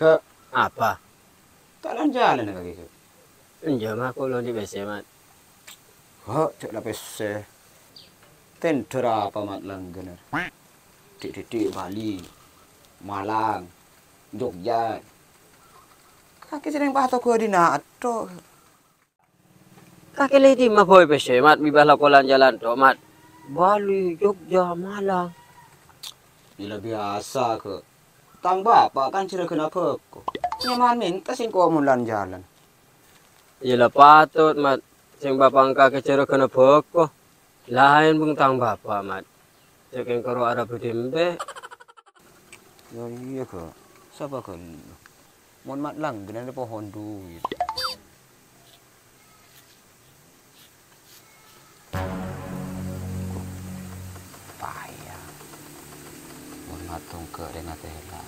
Ke Apa? jalan kaki ke. Enjam aku lo di BC, Mat. Kok cek lapis tender apa mat langgener. Di Bali, Malang, Jogja. Kaki sering patok ko di nato. Kaki lady mah boy BC, Mat. Bibah lakolan jalan to, Mat. Bali, Jogja, Malang. Bila biasa ke. Tang bapak kan sila kenapa ko. Nyaman minta sing ko mulan jalan. Iya patut, Mat. Sing bapak kaki cero kena boko. Lain bung tang bapak, Mat. Ceking karo ada bedembe. Ya iya ke. Siapa ke? Mon mat lang gana di pohon duit. Payah. Mon matong ke dengan tela.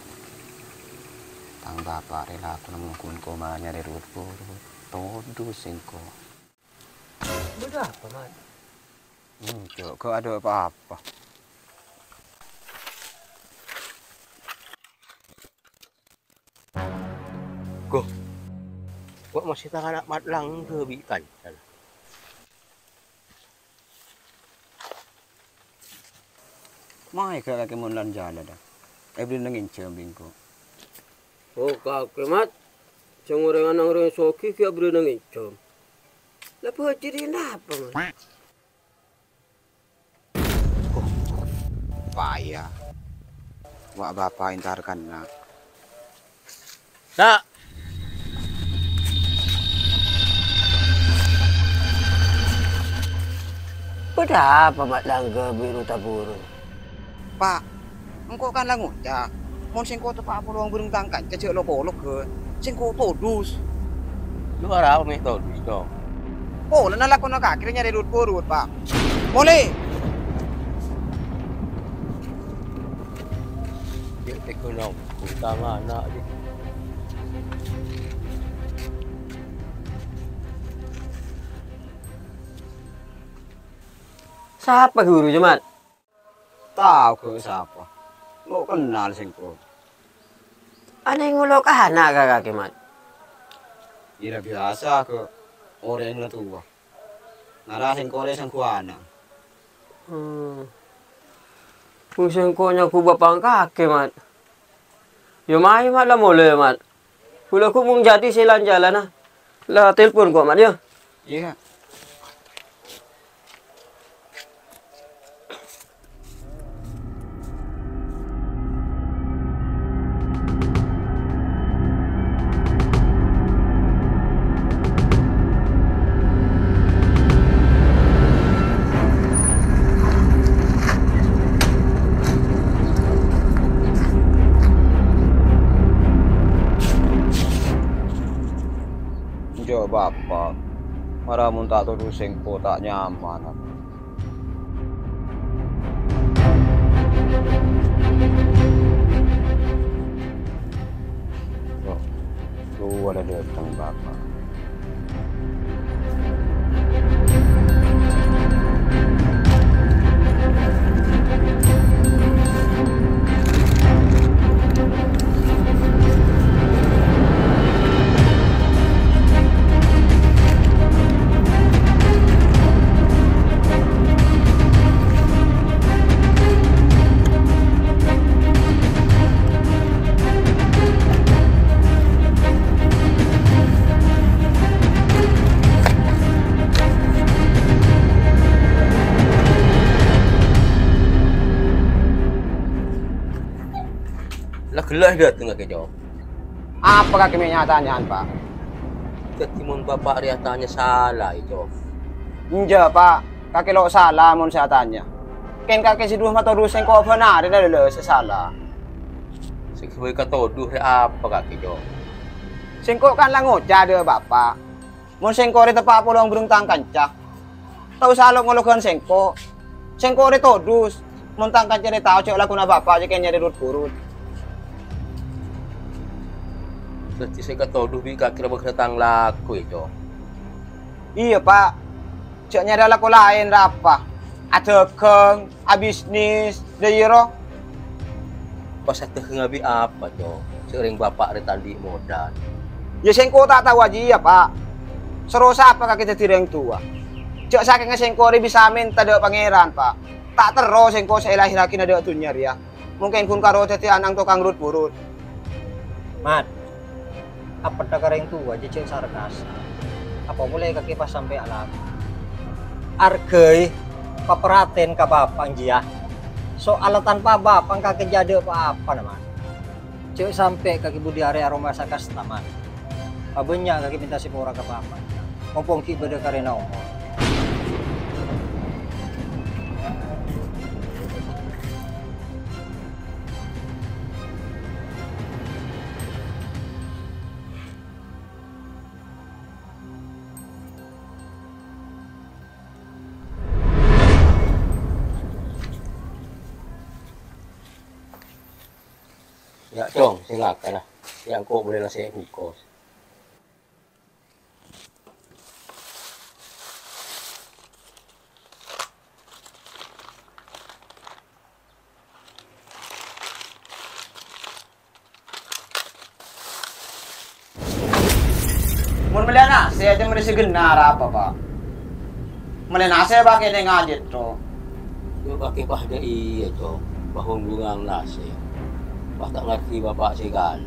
Tang bapak rela aku nangkun ko nyari ruut ko. Todo singko. Udah apa, Mat? Ke ada apa-apa. Kok masih tak anak mat lang ke bikan. Mai ke kaki mon lan jalan dah. Beli nangin cembing ko. Oh, kaki, Mat. Cang orang soki kia beri nang icom. Lepas jadi apa, Mat? Payah. Wak bapak intarkan nak. Nak. Udah apa, Mat langga biru taburun? Pak, engkau kan langut ya. Mon singko tu pak peluang burung tangkan kecil lo polok ke. Singko todus. Lu arah apa nih tau? Oh, lana lakon nak akhirnya dari urut pak. Boleh. Dia ekonom, utama anak je. Siapa guru Mat? Tahu ke siapa? Lo kenal singko. Ada yang ngulok anak kaki, Mat? Ira biasa ke orang yang tua. Nara singko orang singko anak. Pusing ko nya ku bapang kaki, Mat. Yo mai Mat lah mole, Mat. Pula ku mung jadi silan jalan ah. Lah telepon ko, Mat ya. Iya. Jo bapak, marah mun tak tuduh singko tak nyaman. Oh, lu ada datang bapak. Lah gelah dia tengah ke jawab. Apakah kenyataannya, Pak? Ketimun bapak dia tanya salah itu. Enja, Pak. Kaki lo salah mun saya tanya. Ken kaki si dua mata ruseng ko benar ada lo salah. Sesuai kata duh apa kaki jawab. Singko kan langut jade bapak. Mun singko di tepak pulang burung tangkan cah. Tahu salah ngolokan singko. Singko di todus. Mun tangkan cah tahu cek laku na bapak aja kayaknya di urut-urut. Berarti saya kata duh bi kaki rebek datang laku itu. Iya, Pak. Ceknya ada laku lain apa? Ada keng, abisnis, dairo. Pas teh ngabi apa cok? Sering bapak retandi modal. Ya sengko tak tahu aja ya pak. Serosa apa kaki jadi orang tua. Cek saking sengko bisa minta dek pangeran pak. Tak terus sengko saya lahir lagi ada dunia ya. Mungkin kun karo jadi anang tukang urut-urut. Mat, apa tak orang tua aja cek sarkas. Apa boleh kaki pas sampai alam. Argei paperaten ka bapang jia. Soal tanpa bapang kaki jadi apa nama. Cek sampai kaki budi area rumah sakas taman. Abenya kaki minta si pora ke bapak. Mumpung ki beda karena umur. Ya cong, silakan lah. Yang kok boleh lah saya bukos. Mun meliana saya aja merisi genar apa pak. Meliana saya pakai dengan ngajet tuh. Yo pakai pahda iya cong. Bahung bungang nasi. Pas tak ngerti bapak sih kan.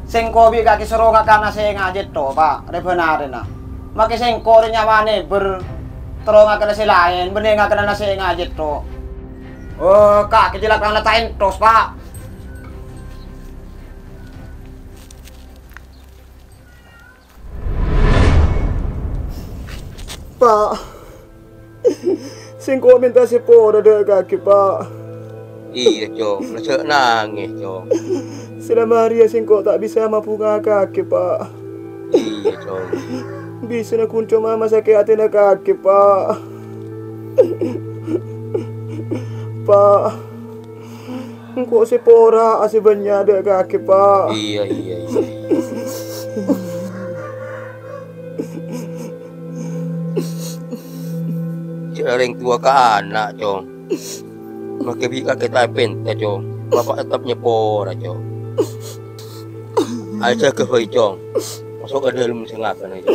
Sengko bi kaki seru kakana saya ngajet tuh pak. Rebenarin nah. Maki sengko rin nyawane terong akan nasi lain. Bener akan nasi ngajet tuh. Oh kak kejelak kang letain terus pak. Pak. Sengko minta si pora dek kaki pak. Iya cong, lesek nangis cong. Selama hari ya singkok tak bisa mampu kaki pak. Iya cong. Bisa nak kunci mama sakit hati nak kaki pak. Pak, engkau si pora asih banyak ada kaki pak. Iya. Sering tua ke anak cong. Makanya kita penta cong. Bapak tetap nyepor cong. Aja ke cong. Masuk ke dalam sengakan aja.